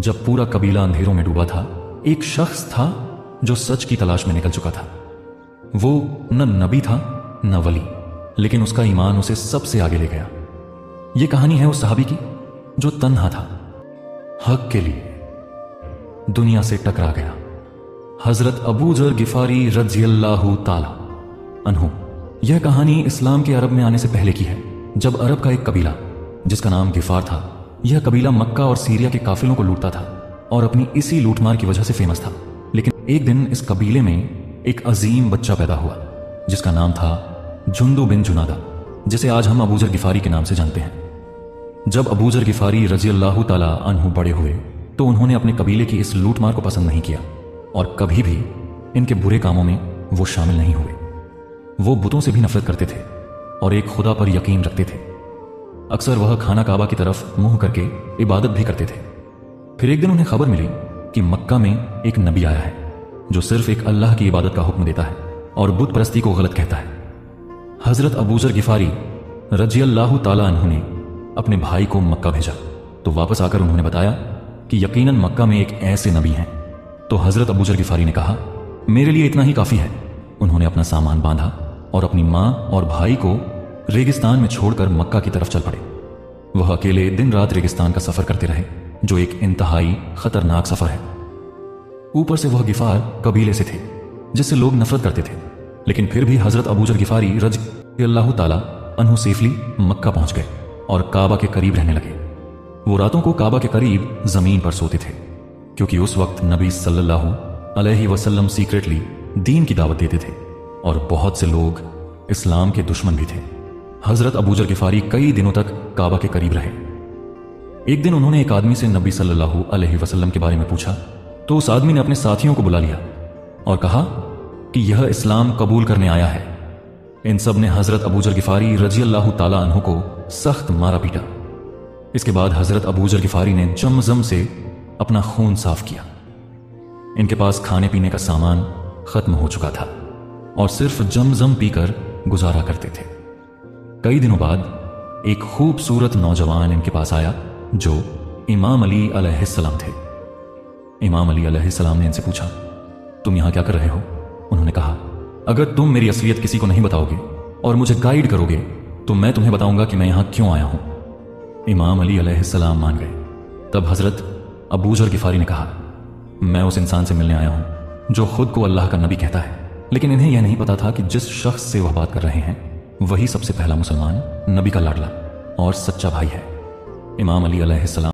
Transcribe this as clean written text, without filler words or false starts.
जब पूरा कबीला अंधेरों में डूबा था, एक शख्स था जो सच की तलाश में निकल चुका था। वो न नबी था न वली, लेकिन उसका ईमान उसे सबसे आगे ले गया। यह कहानी है उस सहाबी की जो तन्हा था, हक के लिए दुनिया से टकरा गया। हजरत अबू जर गिफारी रज़ियल्लाहु ताला अन्हु। यह कहानी इस्लाम के अरब में आने से पहले की है, जब अरब का एक कबीला जिसका नाम गिफार था, यह कबीला मक्का और सीरिया के काफिलों को लूटता था और अपनी इसी लूटमार की वजह से फेमस था। लेकिन एक दिन इस कबीले में एक अजीम बच्चा पैदा हुआ जिसका नाम था जुंदु बिन जुनादा, जिसे आज हम अबू जर गिफारी के नाम से जानते हैं। जब अबू जर गिफारी रज़ियल्लाहु ताला अन्हु बड़े हुए तो उन्होंने अपने कबीले की इस लूटमार को पसंद नहीं किया और कभी भी इनके बुरे कामों में वो शामिल नहीं हुए। वो बुतों से भी नफरत करते थे और एक खुदा पर यकीन रखते थे। अक्सर वह खाना काबा की तरफ मुंह करके इबादत भी करते थे। फिर एक दिन उन्हें खबर मिली कि मक्का में एक नबी आया है जो सिर्फ एक अल्लाह की इबादत का हुक्म देता है और बुत परस्ती को गलत कहता है। हजरत अबू जर गिफारी रज़ियल्लाहु ताला अन्हु ने अपने भाई को मक्का भेजा, तो वापस आकर उन्होंने बताया कि यकीनन मक्का में एक ऐसे नबी हैं। तो हजरत अबू जर गिफारी ने कहा, मेरे लिए इतना ही काफी है। उन्होंने अपना सामान बांधा और अपनी मां और भाई को रेगिस्तान में छोड़कर मक्का की तरफ चल पड़े। वह अकेले दिन रात रेगिस्तान का सफर करते रहे, जो एक इंतहाई खतरनाक सफर है। ऊपर से वह गिफार कबीले से थे जिससे लोग नफरत करते थे, लेकिन फिर भी हजरत अबू जर गिफारी रज़ियल्लाहु ताला अन्हु सेफली मक्का पहुंच गए और काबा के करीब रहने लगे। वो रातों को काबा के करीब जमीन पर सोते थे, क्योंकि उस वक्त नबी सल्लल्लाहु अलैहि वसल्लम सीक्रेटली दीन की दावत देते थे और बहुत से लोग इस्लाम के दुश्मन भी थे। हजरत अबू जर गिफारी कई दिनों तक काबा के करीब रहे। एक दिन उन्होंने एक आदमी से नबी सल्लल्लाहु अलैहि वसल्लम के बारे में पूछा, तो उस आदमी ने अपने साथियों को बुला लिया और कहा कि यह इस्लाम कबूल करने आया है। इन सब ने हजरत अबू जर गिफारी रज़ियल्लाहु ताला अन्हु को सख्त मारा पीटा। इसके बाद हजरत अबू जर गिफारी ने जमजम से अपना खून साफ किया। इनके पास खाने पीने का सामान खत्म हो चुका था और सिर्फ जमजम पीकर गुजारा करते थे। कई दिनों बाद एक खूबसूरत नौजवान इनके पास आया जो इमाम अली अलैहिस्सलाम थे। इमाम अली अलैहिस्सलाम ने इनसे पूछा, तुम यहां क्या कर रहे हो? उन्होंने कहा, अगर तुम मेरी असलियत किसी को नहीं बताओगे और मुझे गाइड करोगे तो मैं तुम्हें बताऊंगा कि मैं यहां क्यों आया हूं। इमाम अली अलैहिस्सलाम मान गए। तब हजरत अबू जर गिफारी ने कहा, मैं उस इंसान से मिलने आया हूं जो खुद को अल्लाह का नबी कहता है, लेकिन इन्हें यह नहीं पता था कि जिस शख्स से वह बात कर रहे हैं वही सबसे पहला मुसलमान, नबी का लाडला और सच्चा भाई है। इमाम अली अलैहिस्सलाम